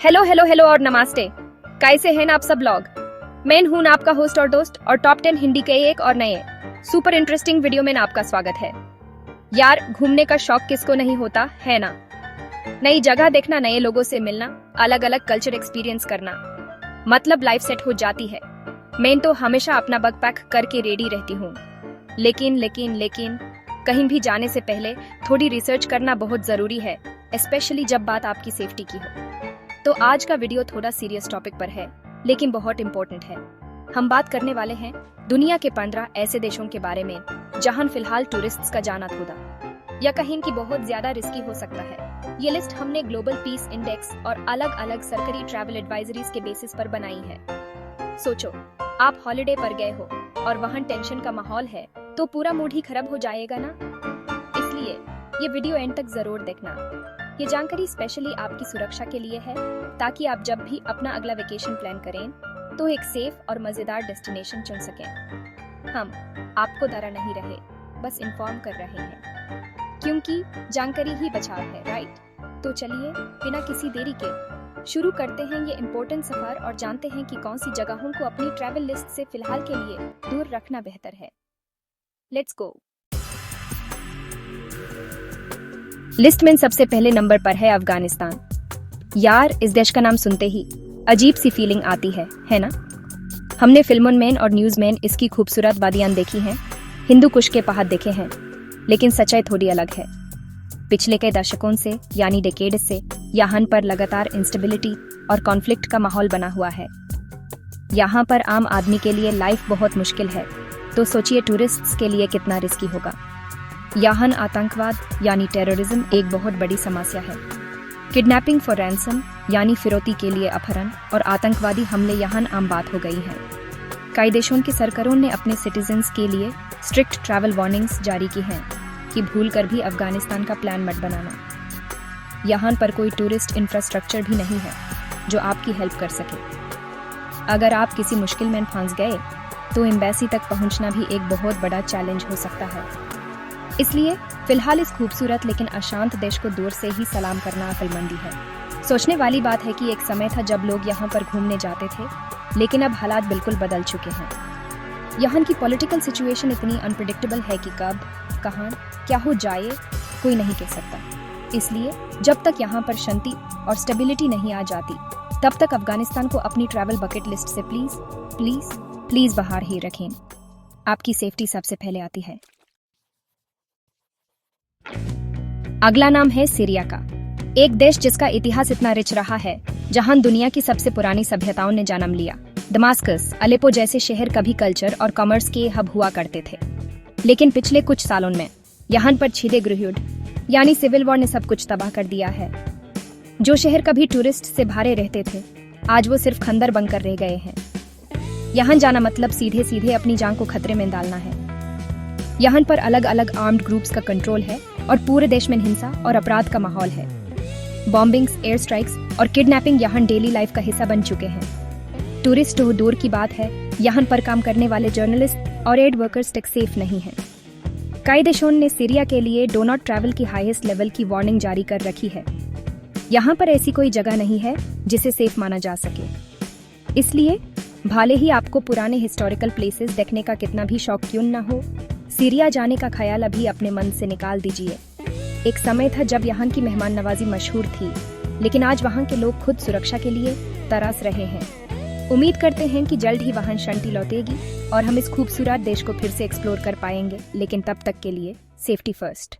Hello hello hello और नमस्ते। कैसे हैं आप सब लोग? मैं हूं आपका होस्ट और दोस्त और टॉप 10 हिंदी के एक और नए सुपर इंटरेस्टिंग वीडियो में आपका स्वागत है। यार, घूमने का शौक किसको नहीं होता है ना? नई जगह देखना, नए लोगों से मिलना, अलग अलग कल्चर एक्सपीरियंस करना, मतलब लाइफ सेट हो जाती है। मैं तो हमेशा अपना बैग पैक करके रेडी रहती हूँ, लेकिन कहीं भी जाने से पहले थोड़ी रिसर्च करना बहुत जरूरी है, स्पेशली जब बात आपकी सेफ्टी की हो। तो आज का वीडियो थोड़ा सीरियस टॉपिक पर है, लेकिन बहुत इंपॉर्टेंट है। हम बात करने वाले हैं दुनिया के 15 ऐसे देशों के बारे में जहां फिलहाल टूरिस्ट्स का जाना थोड़ा या कहीं की बहुत ज्यादा रिस्की हो सकता है। ये लिस्ट हमने ग्लोबल पीस इंडेक्स और अलग अलग सरकारी ट्रैवल एडवाइजरीज के बेसिस पर बनाई है। सोचो, आप हॉलिडे पर गए हो और वहाँ टेंशन का माहौल है, तो पूरा मूड ही खराब हो जाएगा ना। इसलिए ये वीडियो एंड तक जरूर देखना। ये जानकारी स्पेशली आपकी सुरक्षा के लिए है, ताकि आप जब भी अपना अगला वेकेशन प्लान करें तो एक सेफ और मजेदार डेस्टिनेशन चुन सकें। हम आपको डरा नहीं रहे, बस इन्फॉर्म कर रहे हैं, क्योंकि जानकारी ही बचाव है, राइट? तो चलिए बिना किसी देरी के शुरू करते हैं ये इम्पोर्टेंट सफर और जानते हैं कि कौन सी जगहों को अपनी ट्रैवल लिस्ट से फिलहाल के लिए दूर रखना बेहतर है। Let's go. लिस्ट में सबसे पहले नंबर पर है अफगानिस्तान। यार, इस देश का नाम सुनते ही अजीब सी फीलिंग आती है ना? हमने फिल्मों में और न्यूज में इसकी खूबसूरत वादियां देखी हैं, हिंदू कुश के पहाड़ देखे हैं, लेकिन सच्चाई थोड़ी अलग है। पिछले कई दशकों से यानी डेकेड से यहाँ पर लगातार इंस्टेबिलिटी और कॉन्फ्लिक्ट का माहौल बना हुआ है। यहाँ पर आम आदमी के लिए लाइफ बहुत मुश्किल है, तो सोचिए टूरिस्ट्स के लिए कितना रिस्की होगा। यहाँ आतंकवाद यानी टेररिज्म एक बहुत बड़ी समस्या है। किडनैपिंग फॉर रैंसम यानी फिरौती के लिए अपहरण और आतंकवादी हमले यहाँ आम बात हो गई हैं। कई देशों के सरकारों ने अपने सिटीजन्स के लिए स्ट्रिक्ट ट्रैवल वार्निंग्स जारी की हैं कि भूलकर भी अफगानिस्तान का प्लान मत बनाना। यहाँ पर कोई टूरिस्ट इंफ्रास्ट्रक्चर भी नहीं है जो आपकी हेल्प कर सके। अगर आप किसी मुश्किल में फंस गए तो एम्बेसी तक पहुँचना भी एक बहुत बड़ा चैलेंज हो सकता है। इसलिए फिलहाल इस खूबसूरत लेकिन अशांत देश को दूर से ही सलाम करना अक्लमंदी है। सोचने वाली बात है कि एक समय था जब लोग यहाँ पर घूमने जाते थे, लेकिन अब हालात बिल्कुल बदल चुके हैं। यहाँ की पॉलिटिकल सिचुएशन इतनी अनप्रेडिक्टेबल है कि कब, कहाँ, क्या हो जाए कोई नहीं कह सकता। इसलिए जब तक यहाँ पर शांति और स्टेबिलिटी नहीं आ जाती, तब तक अफगानिस्तान को अपनी ट्रैवल बकेट लिस्ट से प्लीज प्लीज प्लीज बाहर ही रखें। आपकी सेफ्टी सबसे पहले आती है। अगला नाम है सीरिया का, एक देश जिसका इतिहास इतना रिच रहा है, जहां दुनिया की सबसे पुरानी सभ्यताओं ने जन्म लिया। दमास्कस, अलेपो जैसे शहर कभी कल्चर और कॉमर्स के हब हुआ करते थे, लेकिन पिछले कुछ सालों में यहाँ पर छिदे गृहयुद्ध यानी सिविल वॉर ने सब कुछ तबाह कर दिया है। जो शहर कभी टूरिस्ट से भरे रहते थे, आज वो सिर्फ खंडर बनकर रह गए हैं। यहाँ जाना मतलब सीधे सीधे अपनी जान को खतरे में डालना है। यहाँ पर अलग अलग आर्म्ड ग्रुप्स का कंट्रोल है और पूरे देश में हिंसा और अपराध का माहौल है। बॉम्बिंग्स, एयर स्ट्राइक्स और किडनैपिंग यहाँ डेली लाइफ का हिस्सा बन चुके हैं। टूरिस्ट तो दूर की बात है, यहाँ पर काम करने वाले जर्नलिस्ट और एड वर्कर्स तक सेफ नहीं हैं। कई देशों ने सीरिया के लिए डो नॉट ट्रैवल की हाईएस्ट लेवल की वार्निंग जारी कर रखी है। यहाँ पर ऐसी कोई जगह नहीं है जिसे सेफ माना जा सके। इसलिए भले ही आपको पुराने हिस्टोरिकल प्लेसेस देखने का कितना भी शौक क्यों न हो, सीरिया जाने का ख्याल अभी अपने मन से निकाल दीजिए। एक समय था जब यहाँ की मेहमान नवाजी मशहूर थी, लेकिन आज वहाँ के लोग खुद सुरक्षा के लिए तरस रहे हैं। उम्मीद करते हैं कि जल्द ही वहाँ शांति लौटेगी और हम इस खूबसूरत देश को फिर से एक्सप्लोर कर पाएंगे, लेकिन तब तक के लिए सेफ्टी फर्स्ट।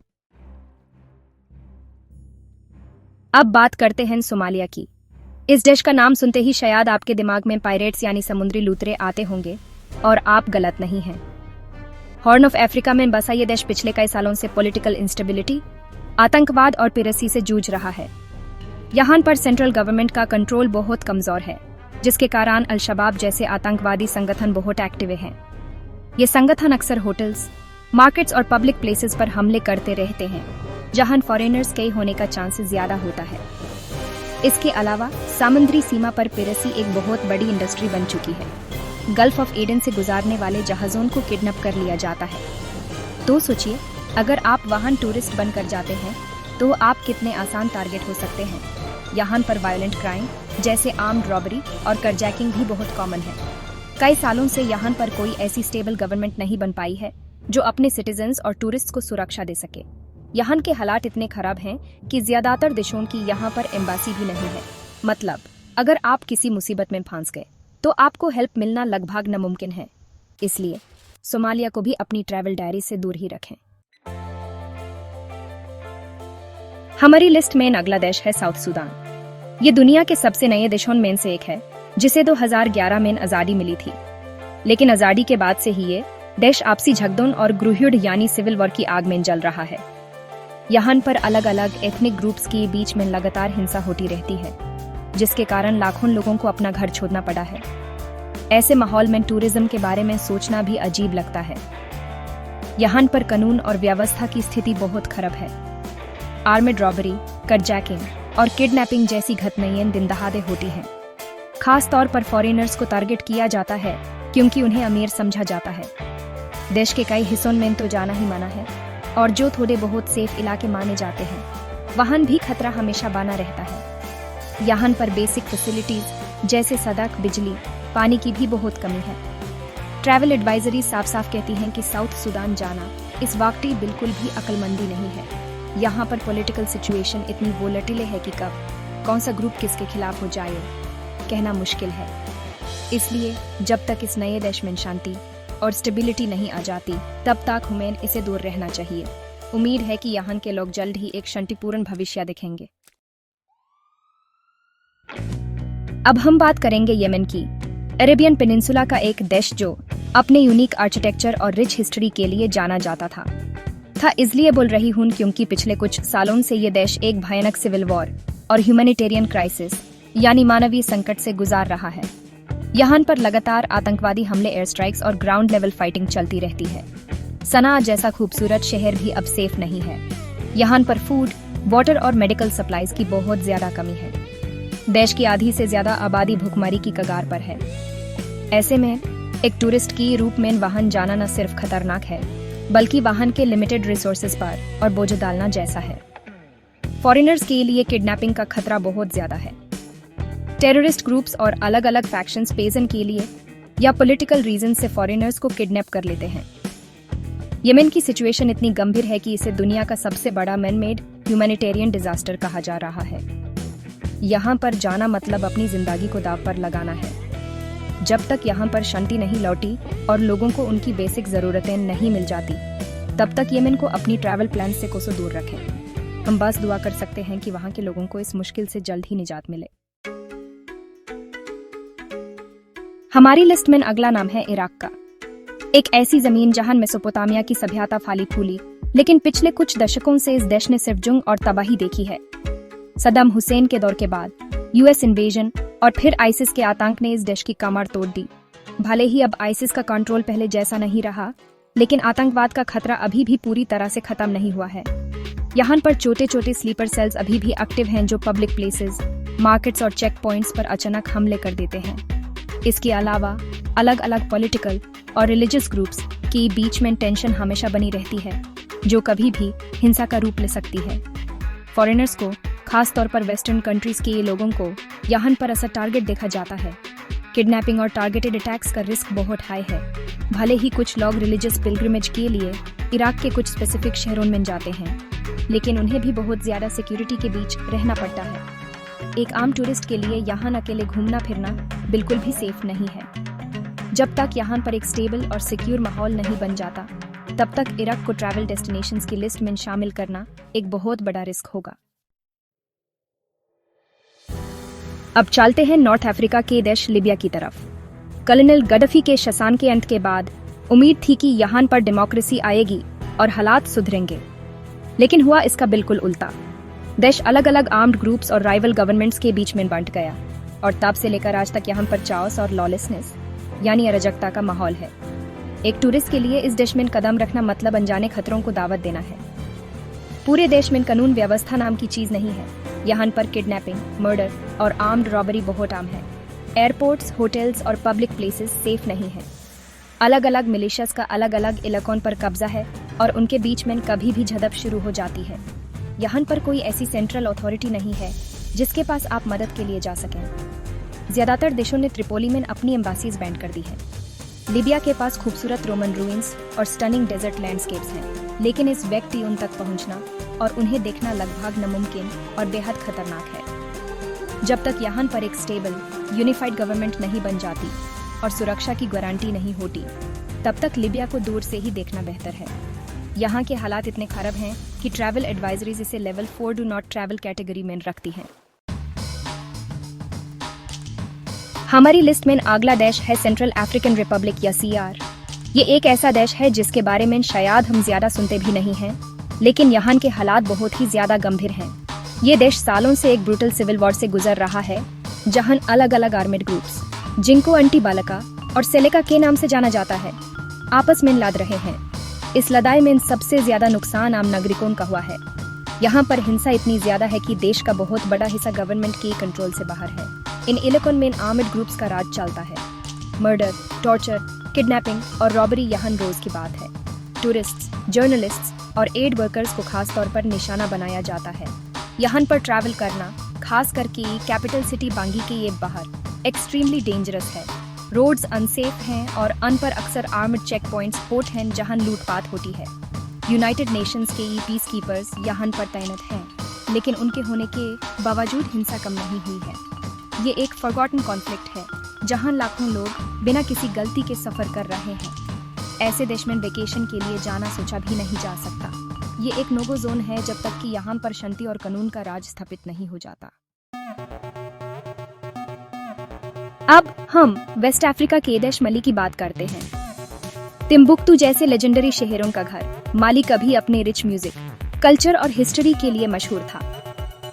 अब बात करते हैं सोमालिया की। इस देश का नाम सुनते ही शायद आपके दिमाग में पायरेट्स यानी समुद्री लुटेरे आते होंगे, और आप गलत नहीं हैं। हॉर्न ऑफ अफ्रीका में बसा ये देश पिछले कई सालों से पॉलिटिकल इंस्टेबिलिटी, आतंकवाद और पिरसी से जूझ रहा है। यहाँ पर सेंट्रल गवर्नमेंट का कंट्रोल बहुत कमजोर है, जिसके कारण अल-शबाब जैसे आतंकवादी संगठन बहुत एक्टिव हैं। ये संगठन अक्सर होटल्स, मार्केट्स और पब्लिक प्लेसेस पर हमले करते रहते हैं, जहां फॉरेनर्स के होने का चांस ज्यादा होता है। इसके अलावा समुद्री सीमा पर पिरसी एक बहुत बड़ी इंडस्ट्री बन चुकी है। गल्फ ऑफ एडन से गुजारने वाले जहाजों को किडनैप कर लिया जाता है। तो सोचिए, अगर आप वहां टूरिस्ट बनकर जाते हैं तो आप कितने आसान टारगेट हो सकते हैं। यहाँ पर वायलेंट क्राइम जैसे आर्म्ड रॉबरी और करजैकिंग भी बहुत कॉमन है। कई सालों से यहाँ पर कोई ऐसी स्टेबल गवर्नमेंट नहीं बन पाई है जो अपने सिटीजन्स और टूरिस्ट को सुरक्षा दे सके। यहाँ के हालात इतने खराब हैं कि ज्यादातर देशों की यहाँ पर एम्बासी भी नहीं है। मतलब अगर आप किसी मुसीबत में फंस गए तो आपको हेल्प मिलना लगभग नामुमकिन है। इसलिए सोमालिया को भी अपनी ट्रैवल डायरी से दूर ही रखें। हमारी लिस्ट में अगला देश है साउथ सूडान। ये दुनिया के सबसे नए देशों में से एक है जिसे 2011 में आज़ादी मिली थी। लेकिन आज़ादी के बाद से ही ये देश आपसी झगड़ों और गृहयुद्ध यानी सिविल वॉर की आग में जल रहा है। यहाँ पर अलग अलग एथनिक ग्रुप्स के बीच में लगातार हिंसा होती रहती है, जिसके कारण लाखों लोगों को अपना घर छोड़ना पड़ा है। ऐसे माहौल में टूरिज्म के बारे में सोचना भी अजीब लगता है। यहाँ पर कानून और व्यवस्था की स्थिति बहुत खराब है। आर्म्ड रॉबरी, करजैकिंग और किडनैपिंग जैसी घटनाएं दिन दहाड़े होती हैं। खास तौर पर फॉरेनर्स को टारगेट किया जाता है क्योंकि उन्हें अमीर समझा जाता है। देश के कई हिस्सों में तो जाना ही मना है और जो थोड़े बहुत सेफ इलाके माने जाते हैं वहां भी खतरा हमेशा बना रहता है। यहाँ पर बेसिक फैसिलिटीज जैसे सड़क, बिजली, पानी की भी बहुत कमी है। ट्रैवल एडवाइजरी साफ साफ कहती हैं कि साउथ सूडान जाना इस वक्त बिल्कुल भी अक्लमंदी नहीं है। यहाँ पर पॉलिटिकल सिचुएशन इतनी वोलेटिल है कि कब कौन सा ग्रुप किसके खिलाफ हो जाए कहना मुश्किल है। इसलिए जब तक इस नए देश में शांति और स्टेबिलिटी नहीं आ जाती तब तक हमें इसे दूर रहना चाहिए। उम्मीद है कि यहाँ के लोग जल्द ही एक शांतिपूर्ण भविष्य देखेंगे। अब हम बात करेंगे यमन की। अरेबियन पेनिनसुला का एक देश जो अपने यूनिक आर्किटेक्चर और रिच हिस्ट्री के लिए जाना जाता था इसलिए बोल रही हूँ क्योंकि पिछले कुछ सालों से ये देश एक भयानक सिविल वॉर और ह्यूमैनिटेरियन क्राइसिस यानी मानवीय संकट से गुजार रहा है। यहाँ पर लगातार आतंकवादी हमले, एयर स्ट्राइक्स और ग्राउंड लेवल फाइटिंग चलती रहती है। सना जैसा खूबसूरत शहर भी अब सेफ नहीं है। यहाँ पर फूड, वाटर और मेडिकल सप्लाईज की बहुत ज्यादा कमी है। देश की आधी से ज्यादा आबादी भूखमरी की कगार पर है। ऐसे में एक टूरिस्ट की रूप में वहां जाना न सिर्फ खतरनाक है बल्कि वाहन के लिमिटेड रिसोर्सेज पर और बोझ डालना जैसा है। फॉरेनर्स के लिए किडनैपिंग का खतरा बहुत ज्यादा है। टेररिस्ट ग्रुप्स और अलग अलग फैक्शंस पेजन के लिए या पॉलिटिकल रीजन से फॉरेनर्स को किडनैप कर लेते हैं। यमन की सिचुएशन इतनी गंभीर है कि इसे दुनिया का सबसे बड़ा मैन मेड ह्यूमैनिटेरियन डिजास्टर कहा जा रहा है। यहाँ पर जाना मतलब अपनी जिंदगी को दांव पर लगाना है। जब तक यहाँ पर शांति नहीं लौटी और लोगों को उनकी बेसिक जरूरतें नहीं मिल जाती तब तक यमन को अपनी ट्रैवल प्लान से कोसों दूर रखें। हम बस दुआ कर सकते हैं कि वहाँ के लोगों को इस मुश्किल से जल्द ही निजात मिले। हमारी लिस्ट में अगला नाम है इराक का। एक ऐसी जमीन जहां मेसोपोटामिया की सभ्यता फाली फूली, लेकिन पिछले कुछ दशकों से इस देश ने सिर्फ जंग और तबाही देखी है। सद्दाम हुसैन के दौर के बाद यूएस इन्वेजन और फिर आईसिस के आतंक ने इस देश की कमर तोड़ दी। भले ही अब आईसिस का कंट्रोल पहले जैसा नहीं रहा, लेकिन आतंकवाद का खतरा अभी भी पूरी तरह से खत्म नहीं हुआ है। यहाँ पर छोटे छोटे स्लीपर सेल्स अभी भी एक्टिव हैं जो पब्लिक प्लेसेस, मार्केट्स और चेक पॉइंट्स पर अचानक हमले कर देते हैं। इसके अलावा अलग अलग पॉलिटिकल और रिलीजियस ग्रुप्स के बीच में टेंशन हमेशा बनी रहती है जो कभी भी हिंसा का रूप ले सकती है। फॉरेनर्स को, खास तौर पर वेस्टर्न कंट्रीज के लोगों को यहाँ पर ऐसा टारगेट देखा जाता है। किडनैपिंग और टारगेटेड अटैक्स का रिस्क बहुत हाई है। भले ही कुछ लोग रिलीजियस पिलग्रिमेज के लिए इराक के कुछ स्पेसिफिक शहरों में जाते हैं, लेकिन उन्हें भी बहुत ज्यादा सिक्योरिटी के बीच रहना पड़ता है। एक आम टूरिस्ट के लिए यहाँ अकेले घूमना फिरना बिल्कुल भी सेफ नहीं है। जब तक यहाँ पर एक स्टेबल और सिक्योर माहौल नहीं बन जाता तब तक इराक को ट्रैवल डेस्टिनेशंस की लिस्ट में शामिल करना एक बहुत बड़ा रिस्क होगा। अब चलते हैं नॉर्थ अफ्रीका के देश लिबिया की तरफ। कर्नल गद्दाफी के शासन के अंत के बाद उम्मीद थी कि यहाँ पर डेमोक्रेसी आएगी और हालात सुधरेंगे, लेकिन हुआ इसका बिल्कुल उल्टा। देश अलग अलग आर्म्ड ग्रुप्स और राइवल गवर्नमेंट्स के बीच में बंट गया और तब से लेकर आज तक यहाँ पर चाओस और लॉलेसनेस यानी अराजकता का माहौल है। एक टूरिस्ट के लिए इस देश में कदम रखना मतलब अनजाने खतरों को दावत देना है। पूरे देश में कानून व्यवस्था नाम की चीज नहीं है। यहाँ पर किडनैपिंग, मर्डर और आर्म्ड रॉबरी बहुत आम है। एयरपोर्ट्स, होटल्स और पब्लिक प्लेसेस सेफ नहीं है। अलग अलग मिलिशियाज का अलग अलग इलाकों पर कब्जा है और उनके बीच में कभी भी झड़प शुरू हो जाती है। यहाँ पर कोई ऐसी सेंट्रल अथॉरिटी नहीं है जिसके पास आप मदद के लिए जा सकें। ज्यादातर देशों ने त्रिपोली में अपनी एम्बेसीज बैंड कर दी है। लीबिया के पास खूबसूरत रोमन रूइंस और स्टनिंग डेजर्ट लैंडस्केप्स हैं, लेकिन इस व्यक्ति उन तक पहुंचना और उन्हें देखना लगभग नामुमकिन और बेहद खतरनाक है। जब तक यहाँ पर एक स्टेबल यूनिफाइड गवर्नमेंट नहीं बन जाती और सुरक्षा की गारंटी नहीं होती, तब तक लीबिया को दूर से ही देखना बेहतर है। यहाँ के हालात इतने खराब हैं कि ट्रैवल एडवाइजरीज इसे level 4 do not travel category में रखती हैं। हमारी लिस्ट में अगला देश है सेंट्रल अफ्रीकन रिपब्लिक या CR। ये एक ऐसा देश है जिसके बारे में शायद हम ज्यादा सुनते भी नहीं हैं, लेकिन यहाँ के हालात बहुत ही ज्यादा गंभीर हैं। ये देश सालों से एक ब्रूटल सिविल वॉर से गुजर रहा है, जहां अलग अलग आर्मेड ग्रुप्स, जिनको अंटी बालका और सेलेका के नाम से जाना जाता है, आपस में लड़ रहे हैं। इस लड़ाई में सबसे ज्यादा नुकसान आम नागरिकों का हुआ है। यहाँ पर हिंसा इतनी ज्यादा है कि देश का बहुत बड़ा हिस्सा गवर्नमेंट के कंट्रोल से बाहर है। इन इलाकों में आर्मेड ग्रुप्स का राज चलता है। मर्डर, टॉर्चर, किडनैपिंग और रॉबरी यहाँ रोज की बात है। टूरिस्ट्स, जर्नलिस्ट्स और एड वर्कर्स को खास तौर पर निशाना बनाया जाता है। यहाँ पर ट्रैवल करना, खास करके कैपिटल सिटी बांगी के ये बाहर, एक्सट्रीमली डेंजरस है। रोड्स अनसेफ हैं और अन पर अक्सर आर्म्ड चेक पॉइंट्स होट हैं जहां लूटपाट होती है। यूनाइटेड नेशंस के पीस कीपर्स यहाँ पर तैनात हैं, लेकिन उनके होने के बावजूद हिंसा कम नहीं हुई है। ये एक फॉरगॉटन कॉन्फ्लिक्ट है जहां लाखों लोग बिना किसी गलती के सफर कर रहे हैं। ऐसे देश में वेकेशन के लिए जाना सोचा भी नहीं जा सकता। ये एक नोगो जोन है जब तक कि यहाँ पर शांति और कानून का राज स्थापित नहीं हो जाता। अब हम वेस्ट अफ्रीका के देश माली की बात करते हैं। तिम्बुक्तू जैसे लेजेंडरी शहरों का घर माली कभी अपने रिच म्यूजिक, कल्चर और हिस्ट्री के लिए मशहूर था,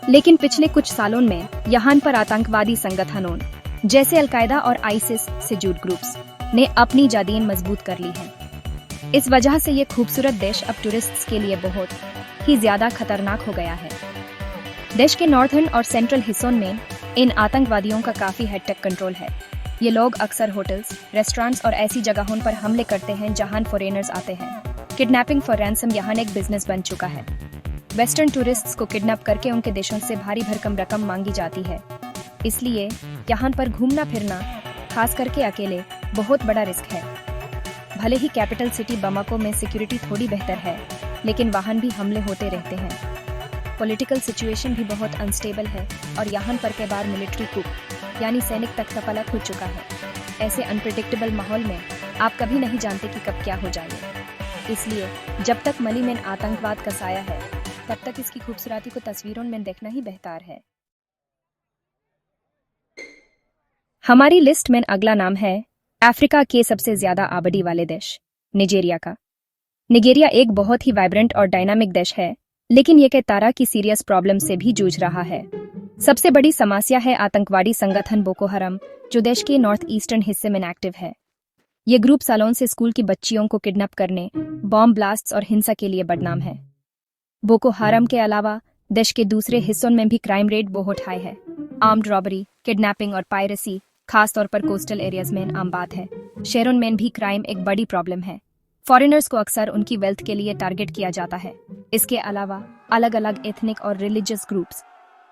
लेकिन पिछले कुछ सालों में यहाँ पर आतंकवादी संगठनों जैसे अलकायदा और आईसिस से जुड़े ग्रुप्स ने अपनी जादीन मजबूत कर ली है। इस वजह से ये खूबसूरत देश अब टूरिस्ट्स के लिए बहुत ही ज्यादा खतरनाक हो गया है। देश के नॉर्थर्न और सेंट्रल हिस्सों में इन आतंकवादियों का काफी हद तक कंट्रोल है। ये लोग अक्सर होटल्स, रेस्टोरेंट्स और ऐसी जगहों पर हमले करते हैं जहां फॉरेनर्स आते हैं। किडनैपिंग फॉर रैंसम यहाँ एक बिजनेस बन चुका है। वेस्टर्न टूरिस्ट्स को किडनैप करके उनके देशों से भारी भरकम रकम मांगी जाती है। इसलिए यहाँ पर घूमना फिरना, खास करके अकेले, बहुत बड़ा रिस्क है। भले ही कैपिटल सिटी बमाको में सिक्योरिटी थोड़ी बेहतर है, लेकिन वहाँ भी हमले होते रहते हैं। पॉलिटिकल सिचुएशन भी बहुत अनस्टेबल है और यहाँ पर कई बार मिलिट्री कुप यानी सैनिक तख्तापलट हो चुका है। ऐसे अनप्रिडिक्टेबल माहौल में आप कभी नहीं जानते कि कब क्या हो जाए। इसलिए जब तक माली में आतंकवाद का साया है, तब तक इसकी खूबसूरती को तस्वीरों में देखना ही बेहतर है। हमारी लिस्ट में अगला नाम है अफ्रीका के सबसे ज्यादा आबादी वाले देश नाइजीरिया का। नाइजीरिया एक बहुत ही वाइब्रेंट और डायनामिक देश है, लेकिन ये कई तरह की सीरियस प्रॉब्लम से भी जूझ रहा है। सबसे बड़ी समस्या है आतंकवादी संगठन बोको हराम, जो देश के नॉर्थ ईस्टर्न हिस्से में एक्टिव है। ये ग्रुप सालों से स्कूल की बच्चियों को किडनैप करने, बॉम्ब ब्लास्ट्स और हिंसा के लिए बदनाम है। बोको हराम के अलावा देश के दूसरे हिस्सों में भी क्राइम रेट बहुत हाई है। आर्म्ड रॉबरी, किडनैपिंग और पायरेसी खास तौर पर कोस्टल एरियाज में आम बात है। शहरों में भी क्राइम एक बड़ी प्रॉब्लम है। फॉरेनर्स को अक्सर उनकी वेल्थ के लिए टारगेट किया जाता है। इसके अलावा अलग अलग एथनिक और रिलीजियस ग्रुप्स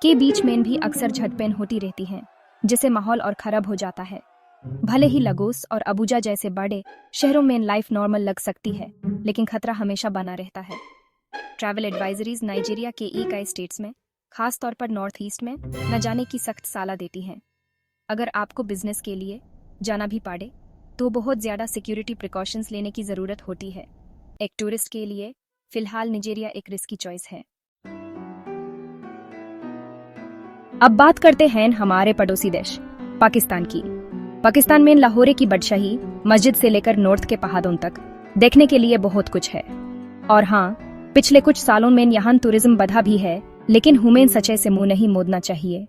के बीच में भी अक्सर झड़पें होती रहती हैं, जिससे माहौल और खराब हो जाता है। भले ही लगोस और अबुजा जैसे बड़े शहरों में लाइफ नॉर्मल लग सकती है, लेकिन खतरा हमेशा बना रहता है। ट्रैवल एडवाइजरीज नाइजीरिया के कई स्टेट्स में, खास तौर पर नॉर्थ ईस्ट में, न जाने की सख्त सलाह देती हैं। अगर आपको बिजनेस के लिए जाना भी पड़े तो बहुत ज्यादा सिक्योरिटी प्रिकॉशंस लेने की जरूरत होती है। एक टूरिस्ट के लिए फिलहाल नाइजीरिया एक रिस्की चॉइस है। अब बात करते हैं हमारे पड़ोसी देश पाकिस्तान की। पाकिस्तान में लाहौर की बादशाही मस्जिद से लेकर नॉर्थ के पहाड़ों तक देखने के लिए बहुत कुछ है। और हाँ, पिछले कुछ सालों में यहाँ टूरिज्म बढ़ा भी है, लेकिन हमें सच्चाई से मुंह नहीं मोड़ना चाहिए।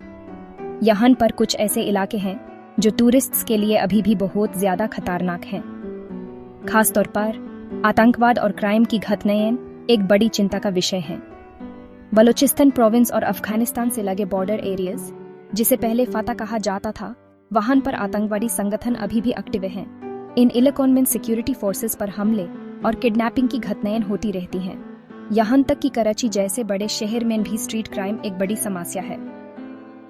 यहाँ पर कुछ ऐसे इलाके हैं जो टूरिस्ट्स के लिए अभी भी बहुत ज्यादा खतरनाक हैं। खास तौर पर आतंकवाद और क्राइम की घटनाएं एक बड़ी चिंता का विषय हैं। बलूचिस्तान प्रोविंस और अफगानिस्तान से लगे बॉर्डर एरियाज, जिसे पहले फाता कहा जाता था, वहां पर आतंकवादी संगठन अभी भी एक्टिव हैं। इन इलाकों में सिक्योरिटी फोर्सेस पर हमले और किडनैपिंग की घटनाएं होती रहती हैं। यहाँ तक कि कराची जैसे बड़े शहर में भी स्ट्रीट क्राइम एक बड़ी समस्या है।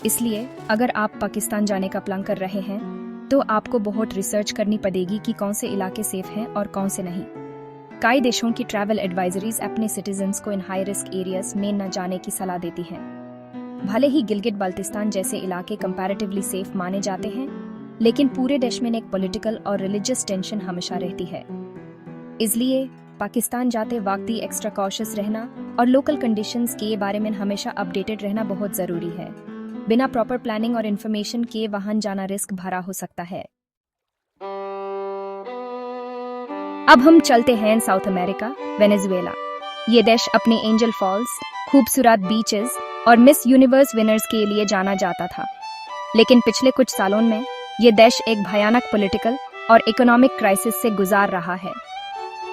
इसलिए अगर आप पाकिस्तान जाने का प्लान कर रहे हैं तो आपको बहुत रिसर्च करनी पड़ेगी कि कौन से इलाके सेफ हैं और कौन से नहीं। कई देशों की ट्रैवल एडवाइजरीज अपने सिटीजन्स को इन हाई रिस्क एरियाज में न जाने की सलाह देती हैं। भले ही गिलगित बाल्टिस्तान जैसे इलाके कंपैरेटिवली सेफ माने जाते हैं, लेकिन पूरे देश में एक पॉलिटिकल और रिलीजियस टेंशन हमेशा रहती है। इसलिए पाकिस्तान जाते वक्त ही एक्स्ट्रा कॉशियस रहना और लोकल कंडीशंस के बारे में हमेशा अपडेटेड रहना बहुत ज़रूरी है। बिना प्रॉपर प्लानिंग और इन्फॉर्मेशन के वहां जाना रिस्क भरा हो सकता है। अब हम चलते हैं साउथ अमेरिका, वेनेजुएला। ये देश अपने एंजल फॉल्स, खूबसूरत बीचेस और मिस यूनिवर्स विनर्स के लिए जाना जाता था, लेकिन पिछले कुछ सालों में ये देश एक भयानक पॉलिटिकल और इकोनॉमिक क्राइसिस से गुजार रहा है।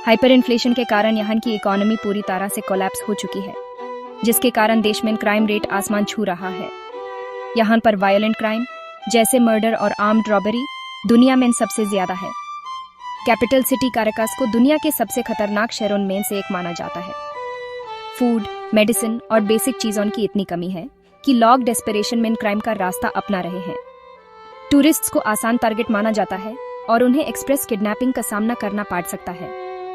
हाइपर इन्फ्लेशन के कारण यहाँ की इकोनॉमी पूरी तरह से कोलैप्स हो चुकी है, जिसके कारण देश में क्राइम रेट आसमान छू रहा है। यहाँ पर वायलेंट क्राइम जैसे मर्डर और आर्म्ड रॉबरी दुनिया में सबसे ज्यादा है। कैपिटल सिटी काराकास को दुनिया के सबसे खतरनाक शहरों में से एक माना जाता है। फूड, मेडिसिन और बेसिक चीजों की इतनी कमी है कि लोग डेस्परेशन में क्राइम का रास्ता अपना रहे हैं। टूरिस्ट्स को आसान टारगेट माना जाता है और उन्हें एक्सप्रेस किडनैपिंग का सामना करना पड़ सकता है,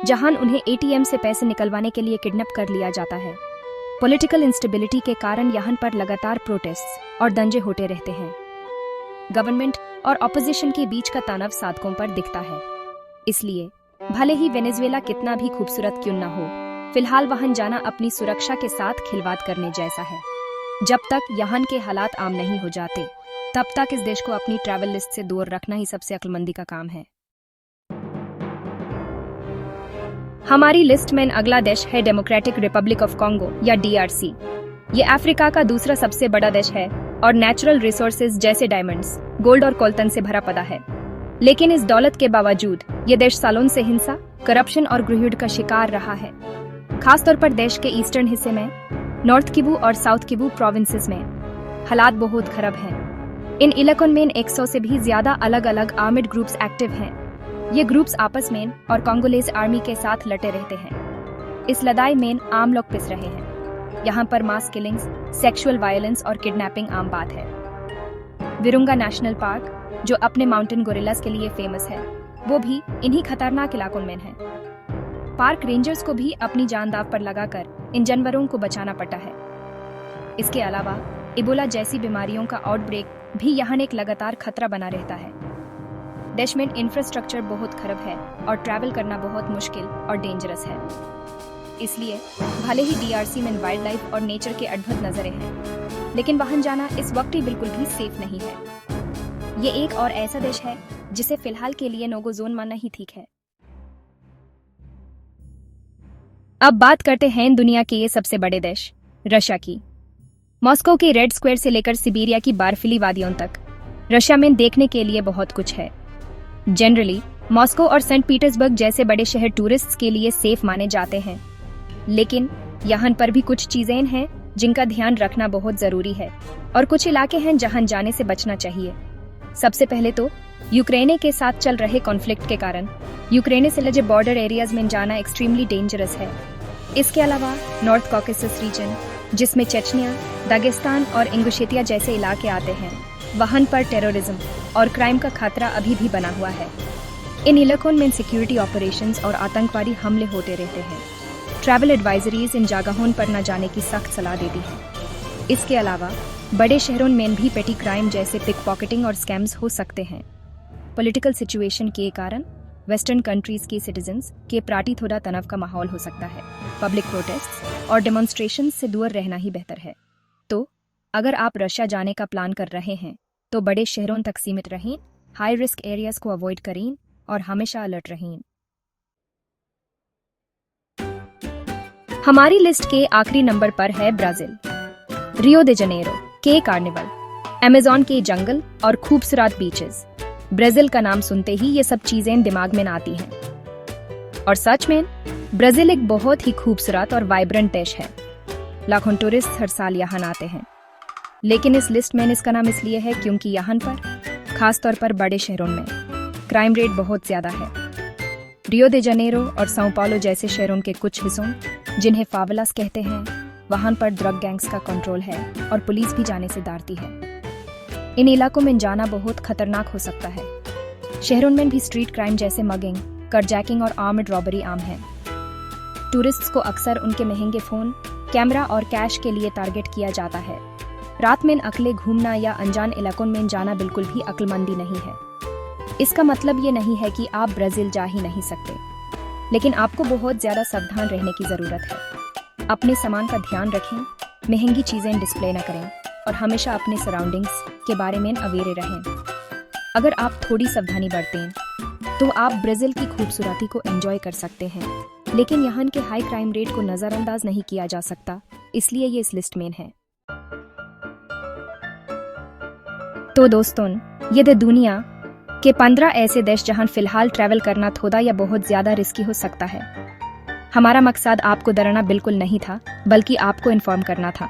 जहां उन्हें एटीएम से पैसे निकलवाने के लिए किडनैप कर लिया जाता है। पॉलिटिकल इंस्टेबिलिटी के कारण यहाँ पर लगातार प्रोटेस्ट और दंगे होते रहते हैं। गवर्नमेंट और ऑपोजिशन के बीच का तनाव सड़कों पर दिखता है। इसलिए भले ही वेनेजुएला कितना भी खूबसूरत क्यों न हो, फिलहाल वहां जाना अपनी सुरक्षा के साथ खिलवाड़ करने जैसा है। जब तक यहाँ के हालात आम नहीं हो जाते, तब तक इस देश को अपनी ट्रैवल लिस्ट से दूर रखना ही सबसे अक्लमंदी का काम है। हमारी लिस्ट में अगला देश है डेमोक्रेटिक रिपब्लिक ऑफ कॉन्गो या DRC। ये अफ्रीका का दूसरा सबसे बड़ा देश है और नेचुरल रिसोर्सेज जैसे डायमंड्स, गोल्ड और कोल्टन से भरा पड़ा है। लेकिन इस दौलत के बावजूद ये देश सालों से हिंसा, करप्शन और गृहयुद्ध का शिकार रहा है। खासतौर पर देश के ईस्टर्न हिस्से में, नॉर्थ किवू और साउथ किवू प्रोविंसेस में हालात बहुत खराब हैं। इन इलाकों में 100 से भी ज्यादा अलग अलग आर्म्ड ग्रुप्स एक्टिव हैं। ये ग्रुप्स आपस में और कांगोलेज आर्मी के साथ लड़े रहते हैं। इस लड़ाई में आम लोग पिस रहे हैं। यहाँ पर मास किलिंग्स, सेक्सुअल वायलेंस और किडनैपिंग आम बात है। विरुंगा नेशनल पार्क, जो अपने माउंटेन गोरिल्लास के लिए फेमस है, वो भी इन्हीं खतरनाक इलाकों में है। पार्क रेंजर्स को भी अपनी जान दांव पर लगाकर इन जानवरों को बचाना पड़ता है। इसके अलावा इबोला जैसी बीमारियों का आउटब्रेक भी यहाँ एक लगातार खतरा बना रहता है। देश में इंफ्रास्ट्रक्चर बहुत खराब है और ट्रैवल करना बहुत मुश्किल और डेंजरस है। इसलिए भले ही DRC में वाइल्ड लाइफ और नेचर के अद्भुत नज़ारे हैं, लेकिन वहां जाना इस वक्त ही बिल्कुल भी सेफ नहीं है। ये एक और ऐसा देश है जिसे फिलहाल के लिए नो गो जोन मानना ही ठीक है। अब बात करते हैं दुनिया के ये सबसे बड़े देश रशिया की। मॉस्को के रेड स्क्वायर से लेकर सिबेरिया की बर्फीली वादियों तक रशिया में देखने के लिए बहुत कुछ है। जनरली मॉस्को और सेंट पीटर्सबर्ग जैसे बड़े शहर टूरिस्ट्स के लिए सेफ माने जाते हैं, लेकिन यहाँ पर भी कुछ चीजें हैं जिनका ध्यान रखना बहुत जरूरी है और कुछ इलाके हैं जहां जाने से बचना चाहिए। सबसे पहले तो यूक्रेन के साथ चल रहे कॉन्फ्लिक्ट के कारण यूक्रेन से लगे बॉर्डर एरियाज में जाना एक्सट्रीमली डेंजरस है। इसके अलावा नॉर्थ कॉकेसस रीजन, जिसमें चेचनिया, दागिस्तान और इंगुशेतिया जैसे इलाके आते हैं, वहां पर टेररिज्म और क्राइम का खतरा अभी भी बना हुआ है। इन इलाकों में सिक्योरिटी ऑपरेशंस और आतंकवादी हमले होते रहते हैं। ट्रैवल एडवाइजरीज इन जगहों पर न जाने की सख्त सलाह देती है। इसके अलावा बड़े शहरों में भी पेटी क्राइम जैसे पिक पॉकेटिंग और स्कैम्स हो सकते हैं। पॉलिटिकल सिचुएशन के कारण वेस्टर्न कंट्रीज के सिटीजन्स के प्रति थोड़ा तनाव का माहौल हो सकता है। पब्लिक प्रोटेस्ट और डेमोन्स्ट्रेशन से दूर रहना ही बेहतर है। तो अगर आप रशिया जाने का प्लान कर रहे हैं तो बड़े शहरों तक सीमित रहें, हाई रिस्क एरियाज को अवॉइड करें और हमेशा अलर्ट रहें। हमारी लिस्ट के आखिरी नंबर पर है ब्राजील। रियो दे जनेरो के कार्निवल, अमेज़न के जंगल और खूबसूरत बीचेस। ब्राजील का नाम सुनते ही ये सब चीजें दिमाग में आती हैं। और सच में ब्राजील एक बहुत ही खूबसूरत और वाइब्रेंट देश है। लाखों टूरिस्ट हर साल यहाँ आते हैं, लेकिन इस लिस्ट में इसका नाम इसलिए है क्योंकि यहाँ पर खासतौर पर बड़े शहरों में क्राइम रेट बहुत ज्यादा है। रियो दे जनेरो और साओ पाउलो जैसे शहरों के कुछ हिस्सों जिन्हें फावलास कहते हैं। वहां पर ड्रग गैंग्स का कंट्रोल है और पुलिस भी जाने से डरती है। इन इलाकों में जाना बहुत खतरनाक हो सकता है। शहरों में भी स्ट्रीट क्राइम जैसे मगिंग, करजैकिंग और आर्म्ड रॉबरी आम है। टूरिस्ट्स को अक्सर उनके महंगे फोन, कैमरा और कैश के लिए टारगेट किया जाता है। रात में अकेले घूमना या अनजान इलाकों में जाना बिल्कुल भी अक्लमंदी नहीं है। इसका मतलब ये नहीं है कि आप ब्राजील जा ही नहीं सकते, लेकिन आपको बहुत ज्यादा सावधान रहने की जरूरत है। अपने सामान का ध्यान रखें, महंगी चीजें डिस्प्ले न करें और हमेशा अपने सराउंडिंग्स के बारे में अवेयर रहें। अगर आप थोड़ी सावधानी बरतें तो आप ब्राजील की खूबसूरती को एंजॉय कर सकते हैं, लेकिन यहाँ के हाई क्राइम रेट को नजरअंदाज नहीं किया जा सकता, इसलिए ये इस लिस्ट में है। तो दोस्तों, ये थे दुनिया के 15 ऐसे देश जहां फिलहाल ट्रैवल करना थोड़ा या बहुत ज्यादा रिस्की हो सकता है। हमारा मकसद आपको डराना बिल्कुल नहीं था, बल्कि आपको इन्फॉर्म करना था।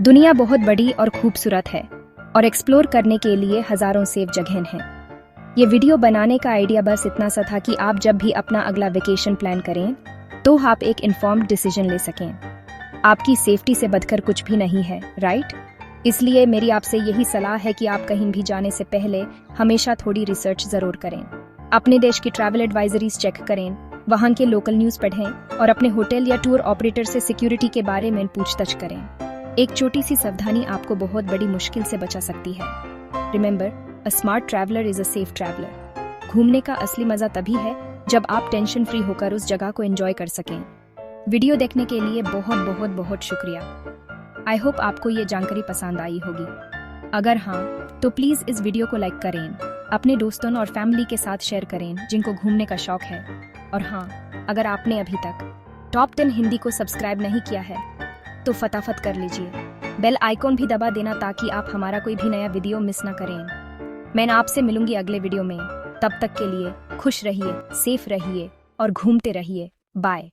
दुनिया बहुत बड़ी और खूबसूरत है और एक्सप्लोर करने के लिए हजारों सेफ जगह हैं। ये वीडियो बनाने का आइडिया बस इतना सा था कि आप जब भी अपना अगला वेकेशन प्लान करें तो आप एक इन्फॉर्म्ड डिसीजन ले सकें। आपकी सेफ्टी से बढ़कर कुछ भी नहीं है, राइट? इसलिए मेरी आपसे यही सलाह है कि आप कहीं भी जाने से पहले हमेशा थोड़ी रिसर्च जरूर करें। अपने देश की ट्रैवल एडवाइजरीज चेक करें, वहां के लोकल न्यूज पढ़ें और अपने होटल या टूर ऑपरेटर से सिक्योरिटी के बारे में पूछताछ करें। एक छोटी सी सावधानी आपको बहुत बड़ी मुश्किल से बचा सकती है। Remember, a smart traveller is a safe traveller. घूमने का असली मजा तभी है जब आप टेंशन फ्री होकर उस जगह को एंजॉय कर सकें। वीडियो देखने के लिए बहुत बहुत बहुत शुक्रिया। आई होप आपको ये जानकारी पसंद आई होगी। अगर हाँ, तो प्लीज इस वीडियो को लाइक करें, अपने दोस्तों और फैमिली के साथ शेयर करें जिनको घूमने का शौक है। और हाँ, अगर आपने अभी तक टॉप 10 हिंदी को सब्सक्राइब नहीं किया है तो फटाफट कर लीजिए। बेल आइकॉन भी दबा देना ताकि आप हमारा कोई भी नया वीडियो मिस ना करें। मैं आपसे मिलूंगी अगले वीडियो में। तब तक के लिए खुश रहिए, सेफ रहिए और घूमते रहिए। बाय।